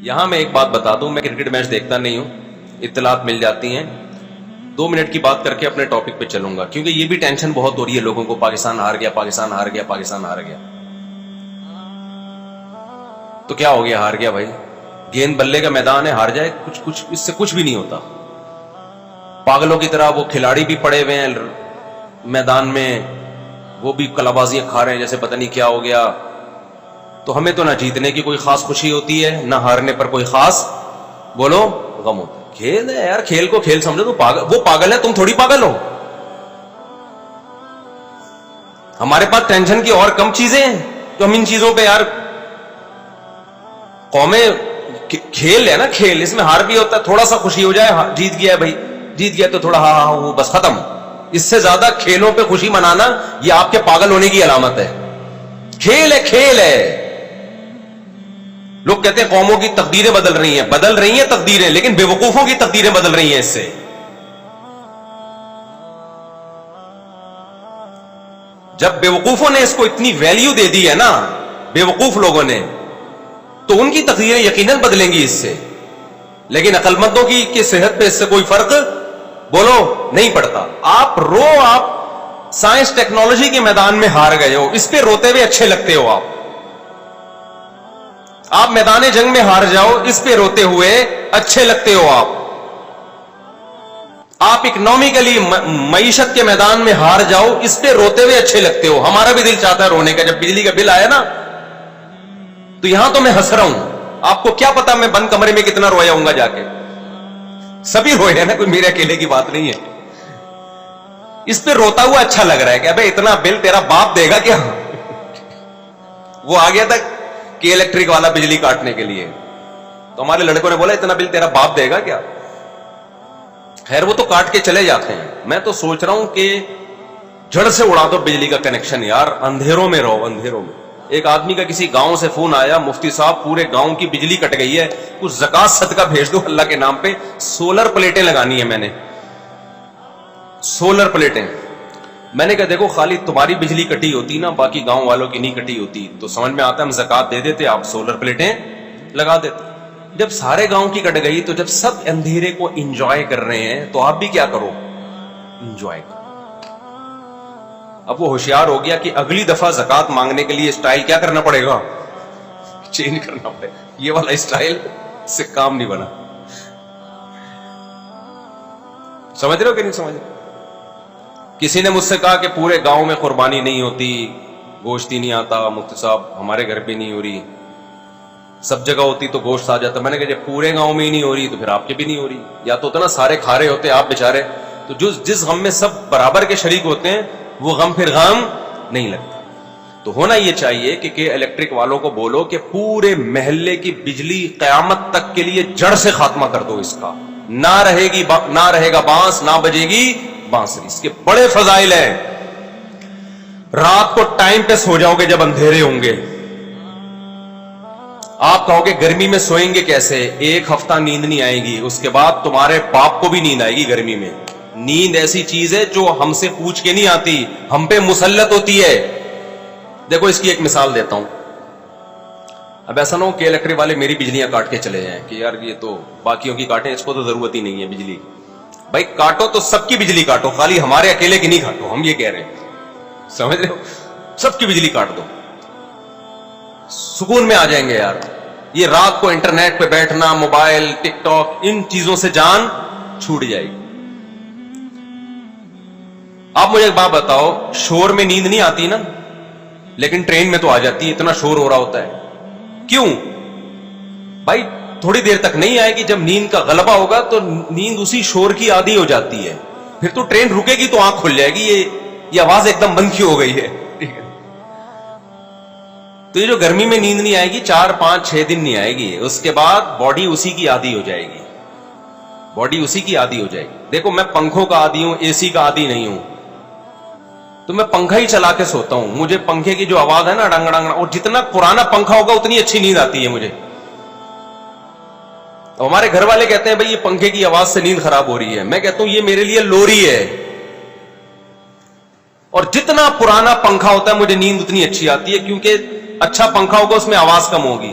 یہاں میں ایک بات بتا دوں، میں کرکٹ میچ دیکھتا نہیں ہوں، اطلاعات مل جاتی ہیں، 2 منٹ کی بات کر کے اپنے ٹاپک پہ چلوں گا، کیونکہ یہ بھی ٹینشن بہت ہو رہی ہے لوگوں کو، پاکستان ہار گیا، پاکستان ہار گیا، پاکستان ہار گیا۔ تو کیا ہو گیا؟ ہار گیا بھائی، گیند بلے کا میدان ہے، ہار جائے، کچھ اس سے کچھ بھی نہیں ہوتا۔ پاگلوں کی طرح وہ کھلاڑی بھی پڑے ہوئے ہیں میدان میں، وہ بھی کلا بازیاں کھا رہے ہیں جیسے پتہ نہیں کیا ہو گیا۔ تو ہمیں تو نہ جیتنے کی کوئی خاص خوشی ہوتی ہے، نہ ہارنے پر کوئی خاص بولو غم ہوتا ہے۔ کھیل ہے یار، کھیل کو کھیل سمجھو۔ تو وہ پاگل ہے، تم تھوڑی پاگل ہو۔ ہمارے پاس ٹینشن کی اور کم چیزیں ہیں تو ہم ان چیزوں پہ یار قومیں، کھیل ہے نا، کھیل، اس میں ہار بھی ہوتا ہے، تھوڑا سا خوشی ہو جائے، جیت گیا بھائی، جیت گیا تو تھوڑا ہاں وہ بس ختم۔ اس سے زیادہ کھیلوں پہ خوشی منانا یہ آپ کے پاگل ہونے کی علامت ہے۔ کھیل ہے، کھیل ہے۔ لوگ کہتے ہیں قوموں کی تقدیریں بدل رہی ہیں تقدیریں، لیکن بے وقوفوں کی تقدیریں بدل رہی ہیں اس سے۔ جب بے وقوفوں نے اس کو اتنی ویلیو دے دی ہے نا، بے وقوف لوگوں نے، تو ان کی تقدیریں یقیناً بدلیں گی اس سے، لیکن عقل مندوں کی صحت پہ اس سے کوئی فرق بولو نہیں پڑتا۔ آپ سائنس ٹیکنالوجی کے میدان میں ہار گئے ہو، اس پہ روتے ہوئے اچھے لگتے ہو۔ آپ میدان جنگ میں ہار جاؤ، اس پہ روتے ہوئے اچھے لگتے ہو۔ آپ اکنامکلی معیشت کے میدان میں ہار جاؤ، اس پہ روتے ہوئے اچھے لگتے ہو۔ ہمارا بھی دل چاہتا ہے رونے کا، جب بجلی کا بل آیا نا تو یہاں تو میں ہنس رہا ہوں، آپ کو کیا پتا میں بند کمرے میں کتنا رویا ہوں گا جا کے۔ سبھی روئے ہیں نا، کوئی میرے اکیلے کی بات نہیں ہے۔ اس پہ روتا ہوا اچھا لگ رہا ہے کہ ابے اتنا بل تیرا باپ دے گا کیا؟ وہ آ گیا تھا کہ الیکٹرک والا بجلی کاٹنے کے لیے، تو ہمارے لڑکوں نے بولا اتنا بل تیرا باپ دے گا کیا؟ خیر وہ تو کاٹ کے چلے جاتے ہیں۔ میں تو سوچ رہا ہوں کہ جڑ سے اڑا دو بجلی کا کنیکشن یار، اندھیروں میں رہو، اندھیروں میں۔ ایک آدمی کا کسی گاؤں سے فون آیا، مفتی صاحب پورے گاؤں کی بجلی کٹ گئی ہے، کچھ زکات صدقہ بھیج دو اللہ کے نام پہ، سولر پلیٹیں لگانی ہے۔ میں نے سولر پلیٹیں، میں نے کہا دیکھو خالی تمہاری بجلی کٹی ہوتی نا، باقی گاؤں والوں کی نہیں کٹی ہوتی تو سمجھ میں آتا ہم زکات دے دیتے، آپ سولر پلیٹیں لگا دیتے۔ جب سارے گاؤں کی کٹ گئی تو جب سب اندھیرے کو انجوائے کر رہے ہیں تو آپ بھی کیا کرو، انجوائے کرو۔ اب وہ ہوشیار ہو گیا کہ اگلی دفعہ زکات مانگنے کے لیے سٹائل کیا کرنا پڑے گا، چینج کرنا پڑے گا، یہ والا سٹائل سے کام نہیں بنا۔ سمجھ رہے ہو کہ نہیں سمجھ رہے؟ کسی نے مجھ سے کہا کہ پورے گاؤں میں قربانی نہیں ہوتی، گوشت ہی نہیں آتا، مفتی صاحب ہمارے گھر پہ نہیں ہو رہی، سب جگہ ہوتی تو گوشت آ جاتا۔ میں نے کہا جب پورے گاؤں میں ہی نہیں ہو رہی تو پھر آپ کے بھی نہیں ہو رہی، یا تو اتنا سارے کھا رہے ہوتے آپ بیچارے، تو جس غم میں سب برابر کے شریک ہوتے ہیں وہ غم پھر غم نہیں لگتا۔ تو ہونا یہ چاہیے کہ الیکٹرک والوں کو بولو کہ پورے محلے کی بجلی قیامت تک کے لیے جڑ سے خاتمہ کر دو اس کا، نہ رہے گا بانس، نہ بجے گی بانسری۔ اس کے بڑے فضائل ہیں۔ رات کو ٹائم پہ سو جاؤ گے جب اندھیرے ہوں گے۔ آپ کہو گے گرمی میں سوئیں گے کیسے؟ 1 ہفتہ نیند نہیں آئے گی، اس کے بعد تمہارے باپ کو بھی نیند آئے گی گرمی میں۔ نیند ایسی چیز ہے جو ہم سے پوچھ کے نہیں آتی، ہم پہ مسلط ہوتی ہے۔ دیکھو اس کی ایک مثال دیتا ہوں۔ اب ایسا نہ ہو کہ الیکٹرک والے میری بجلیاں کاٹ کے چلے جائیں کہ یار یہ تو باقیوں کی کاٹیں، اس کو تو ضرورت ہی نہیں ہے بجلی کی۔ بھائی کاٹو تو سب کی بجلی کاٹو، خالی ہمارے اکیلے کی نہیں کاٹو، ہم یہ کہہ رہے ہیں، سمجھ رہے ہو؟ سب کی بجلی کاٹ دو، سکون میں آ جائیں گے یار۔ یہ رات کو انٹرنیٹ پہ بیٹھنا، موبائل، ٹک ٹاک، ان چیزوں سے جان چھوٹ جائے گی۔ آپ مجھے ایک بات بتاؤ، شور میں نیند نہیں آتی نا، لیکن ٹرین میں تو آ جاتی ہے، اتنا شور ہو رہا ہوتا ہے۔ کیوں؟ بھائی تھوڑی دیر تک نہیں آئے گی، جب نیند کا غلبہ ہوگا تو نیند اسی شور کی عادی ہو جاتی ہے، پھر تو ٹرین رکے گی تو آنکھ کھل جائے گی، یہ آواز ایک دم بند کیوں ہو گئی ہے؟ تو یہ جو گرمی میں نیند نہیں آئے گی 4 5 6 دن نہیں آئے گی، اس کے بعد باڈی اسی کی عادی ہو جائے گی، باڈی اسی کی عادی ہو جائے گی۔ دیکھو میں پنکھوں کا عادی ہوں، اے سی کا عادی نہیں ہوں، تو میں پنکھا ہی چلا کے سوتا ہوں۔ مجھے پنکھے کی جو آواز ہے نا ڈنگ ڈنگ، اور جتنا پرانا پنکھا ہوگا اتنی اچھی نیند آتی ہے مجھے۔ تو ہمارے گھر والے کہتے ہیں بھائی یہ پنکھے کی آواز سے نیند خراب ہو رہی ہے، میں کہتا ہوں یہ میرے لیے لوری ہے، اور جتنا پرانا پنکھا ہوتا ہے مجھے نیند اتنی اچھی آتی ہے، کیونکہ اچھا پنکھا ہوگا اس میں آواز کم ہوگی،